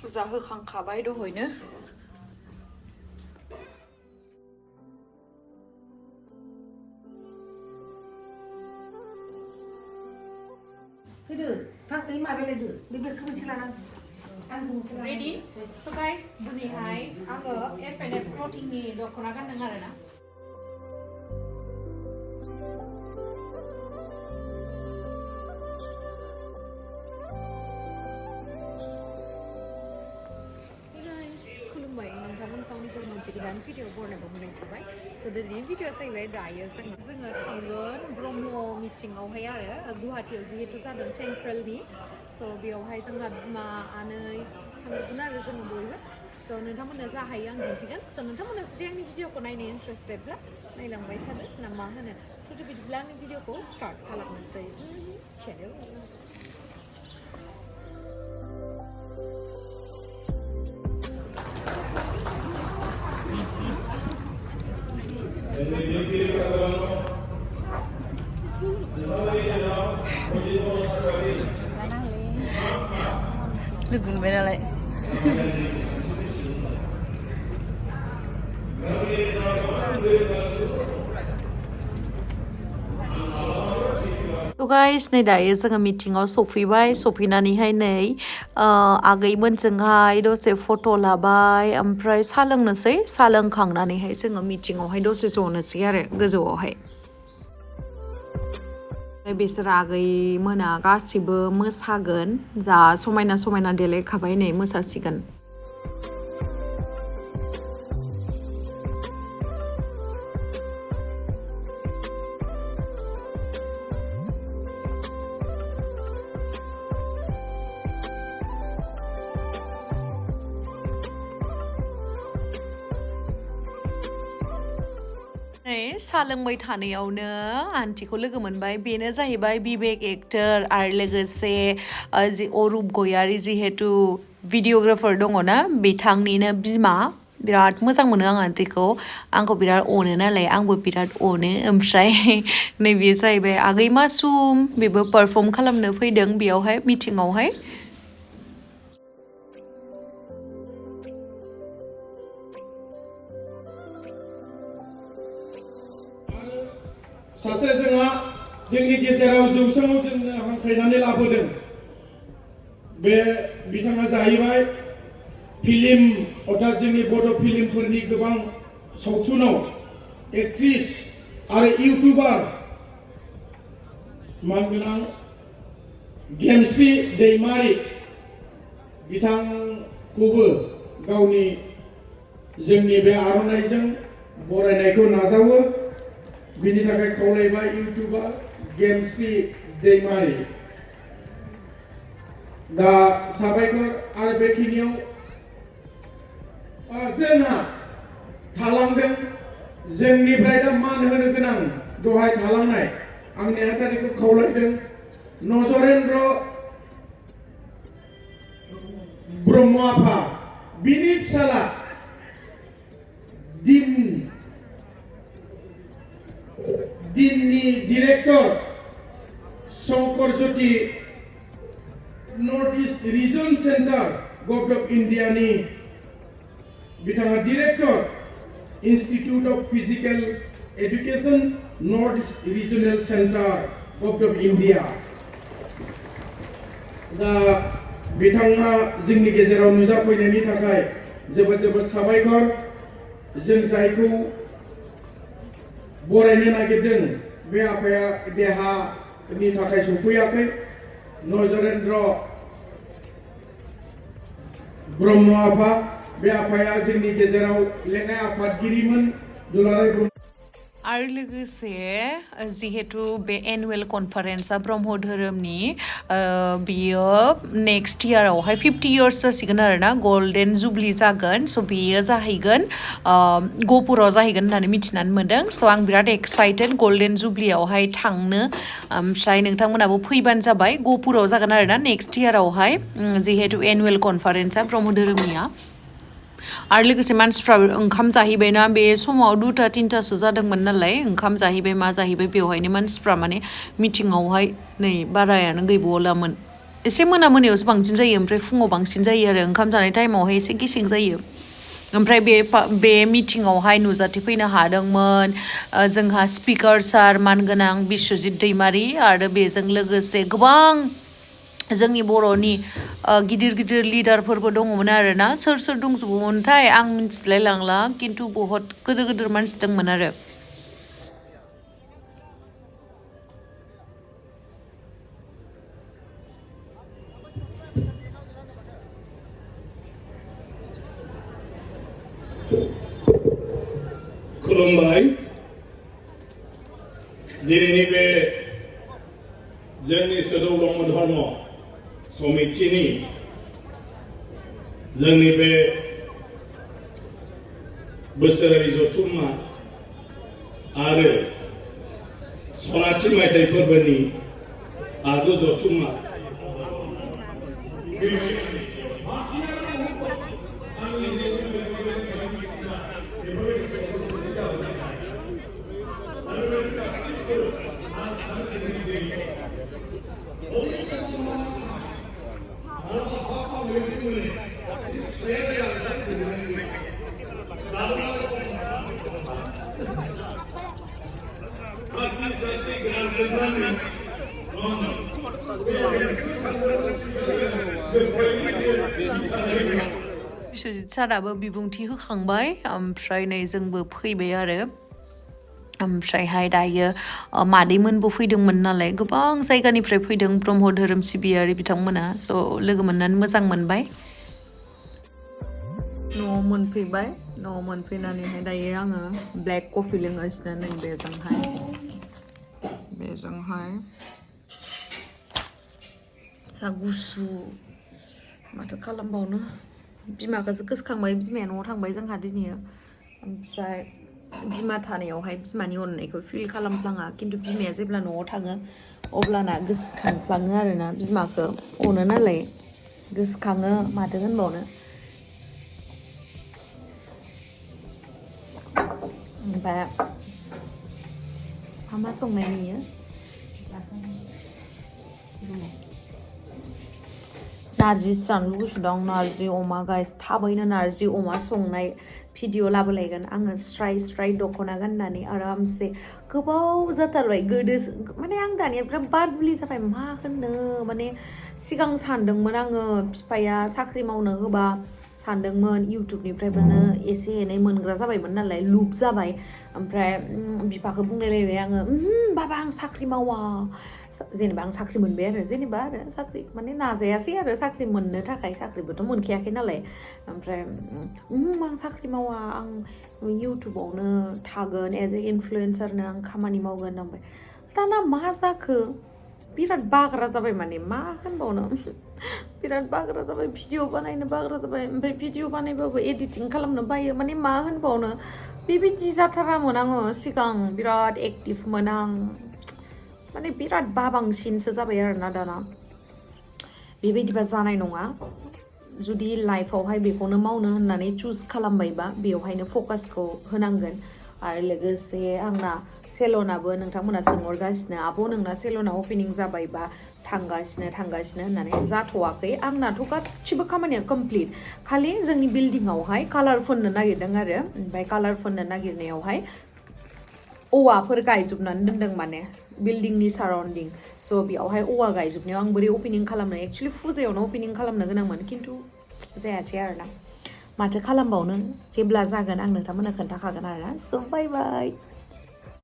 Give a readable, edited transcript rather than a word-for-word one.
फुजा होखांखाबाय दहयनो Ready? So guys, दिनैहाय आङो F&F clothingनि दख'ना गानदों आरोना Khulumbai नोंथांमोनखौ आंनिफ्राय मोनसे गोदान भिडिअ बरायनायखौ मोननाय थाबाय स' दिनैनि भिडिअआ जाहैबाय दायो जोङो थांगोन ब्रह्म मिटिंआवहाय आरो गुवाहाटीयाव जिहेतु जादों सेन्ट्रेलनि स' बेयावहाय जोंहा बिमा आनै थांगोन आरो जोङो बयबो स' नोंथांमोननो जा हायो आं दिन्थिगोन स' नोंथांमोना जुदि आंनि भिडिअखौ नायनो इन्टारेस्टेडब्ला नायलांबाय थादो ना मा होनो थ' बिदिब्ला आंनि भिडिअखौ स्टार्ट खालामनोसै चेनेल Lwgw naलाय So guys, नै दायो जोङो मिटिंआव सफैनानैहाय नै आगैमोनजोंहाय दसे फट' लाबाय ओमफ्राय साहा लोंनोसै साहा लोंखांनानैहाय जोङो मिटिंआवहाय दसे ज'नोसै आरो गोजौआवहाय बिसोर आगैमोना गासिबो मोसागोन जा समायना देलायखाबाय नै मोसासिगोन साहा लोंबाय थानायावनो आन्टिखौ लोगो मोनबाय बेनो जाहैबाय बिबेक एक्टर आरो लोगोसे जि अरुप गयारी जिहेतु भिडिअग्राफार दङना बिथांनिनो बिमा बिराद मोजां मोनो आं आन्टिखौ आंखौ बिराद अनो नालाय आंबो बिराद अनो ओमफ्राय नैबे जाहैबाय आगै मासुम बेबो पारफर्म खालामनो फैदों बेयावहाय मिटिंआवहाय सासे जोंहा जोंनि गेजेराव जौसाङाव जोंनो हांख्रायनानै लाबोदों बे बिथाङा जाहैबाय फिल्म अर्थात जोंनि बड' फिल्मफोरनि गोबां सावथुनाव एक्ट्रिस आरो इउटिउबार मानगोनां गेमस्रि दैमारि बिथांखौबो गावनि जोंनि बे आर'नाइजों बरायनायखौ नाजावो बिनि थाखाय खावलायबाय इउटिउबार गेमस्रि दैमारि दा साबायखर आरो बेखिनियाव जोंहा थालांदों जोंनिफ्राय दा मान होनो गोनां दहाय थालांनाय आं नेहाथारिखौ खावलायदों नजरेन्द्र ब्रह्म आफा बिनि फिसाला दिननि director Shankar Jyoti North East region centre government of इन्डियानि बिथाङा director institute of physical education North East regional centre government of India दा बिथाङा जोंनि गेजेराव नुजाफैनायनि थाखाय जोबोद साबायखर जों जायखौ बरायनो नागिरदों बे आफाया देहानि थाखाय सफैयाखै नजरेन्द्र ब्रह्म आफा बे आफाया जोंनि गेजेराव लेङाइ आफादगिरिमोन दुलाराय ब्रह्म आरो लोगोसे जिहेतु बे एनुवेल कनफारेन्सआ ब्रह्म धोरोमनि बियो नेक्स्ट इयारावहाय 50 इयार्स जासिगोन आरोना गल्डेन जुबलि जागोन स' बेयो जाहैगोन गहपुराव जाहैगोन होननानै मिथिनानै मोनदों स' आं बिराद एक्साइटेड गल्डेन जुबलियावहाय थांनो ओमफ्राय नोंथांमोनाबो फैबानो जाबाय गहपुराव जागोन आरोना नेक्स्ट इयारावहाय जिहेतु एनुवेल कनफारेन्सआ ब्रह्म धोरोमनिया आरो लोगोसे मानसिफ्रा ओंखाम जाहैबायना बे समाव 2-3 जादोंमोन नालाय ओंखाम जाहैबाय मा जाहैबाय बेवहायनो मानसिफ्रा माने मिटिंआवहाय नै बारायानो गैबावलामोन एसे मोनायावसो बांसिन जायो ओमफ्राय फुङाव बांसिन जायो आरो ओंखाम जानाय टाइमावहाय एसे गेसें जायो ओमफ्राय बे मिटिङावहाय नुजाथि फैनो हादोंमोन जोंहा स्पिकार सार मानगोनां बिश्वजित दैमारि आरो बेजों लोगोसे गोबां जोंनि बर'नि गिदिर गिदिर लिडारफोरबो दङमोन आरोना सोर दंजोबोमोनथाय आं मिथिलाय लांला खिन्थु बहुत गिदिर गिदिर मानसि दंमोन आरो खुलुमबाय दिनैनि बे जोंनि सोदौ ब्रह्म धर्म समितिनि जोंनि बे बोसोरारि जथुम्मा आरो सनाथि मायथाइ फोरबोनि आगु जथुम्मा बिश्वजित साराबो बिबुंथि होखांबाय ओमफ्राय नै जोंबो फैबाय आरो ओमफ्रायहाय दायो मादैमोनबो फैदोंमोन नालाय गोबां जायगानिफ्राय फैदों ब्रह्म धोरोम सिबियारि बिथांमोना स' लोगो मोननानै मोजां मोनबाय न'आव मोनफैबाय न'आव मोनफैनानैहाय दायो आङो ब्लेक कफि लोंगासिनो नै बेजोंहाय सा गुसु माथो खालामबावनो बिमाखौसो गोसोखांबाय बिमाया न'आव थांबाय जोंहा दिनै ओमफ्राय बिमा थानायावहाय बिमानि अननायखौ फिल खालामफ्लाङा खिन्थु बिमाया जेब्ला न'आव थाङो अब्लाना गोसोखांफ्लाङो आरोना बिमाखौ अनो नालाय गोसोखाङो माथो होनबावनो ओमफ्राय मा संनाय नुयो नार्जि जानो लुगैसोदों नार्जि अमा गाइस थाबैनो नार्जि अमा संनाय भिडिअ लाबोलायगोन आङो स्राय दख'ना गाननानै आरामसे गोबाव जाथारबाय गोदो माने आं दानिया बिराद बादुलि जाबाय मा होननो माने सिगां सानदोंमोन आङो बिफाया साख्रि मावनो होबा सानदोंमोन इउटुबनिफ्रायबो एसे एनै मोनग्रा जाबायमोन नालाय लुप जाबाय ओमफ्राय बिफाखौ बुंलायलायबाय आङो बाबा आं साख्रि मावा जेनेबा आं साख्रि मोनबाय आरो जेनेबा आरो साख्रि माने नाजायासै आरो साख्रि मोननो थाखाय साख्रिबोथ' मोनखायाखै नालाय ओमफ्राय आं साख्रि मावा आं इउटुबावनो थागोन एज ए इनफ्लुयेन्सारनो आं खामानि मावगोन होनबाय दाना मा जाखो बिराद बाग्रा जाबाय माने मा होनबावनो बिराद बाग्रा जाबाय भिडिअ बानायनो बाग्रा जाबाय ओमफ्राय भिडिअ बानायबाबो एडिटिं खालामनो बायो माने मा होनबावनो बेबायदि जाथारामोन आङो सिगां बिराद एक्टिभमोन आं माने बिराद बाबांसिनसो जाबाय आरोना दाना बेबायदिबा जानाय नङा जुदि लाइफआवहाय बेखौनो मावनो होननानै चुज खालामबायबा बेवहायनो फकासखौ होनांगोन आरो लोगोसे आंना सेलनाबो नोंथांमोना सोंहरगासिनो आब' नोंना सेलना अपेनिं जाबायबा थांगासिनो होननानै जाथ'वाखै आंनाथ' गासिबो खामानिया कमप्लिट खालि जोंनि बिल्डिंआवहाय कालार फोननो नागिरदों आरो ओमफ्राय कालार फोननो नागिरनायावहाय औवाफोर गायजोबनानै दोनदों माने बिल्डिंनि साराउन्डिं स' बेयावहाय औवा गायजोबनायाव आं बोरै अपेनिं खालामनो एक्सुवेलि फुजायावनो अपेनिं खालामनो गोनांमोन खिन्थु जायासै आरोना माथो खालामबावनो जेब्ला जागोन आं नोंथांमोननो खोन्थाखागोन आरोना स' बाय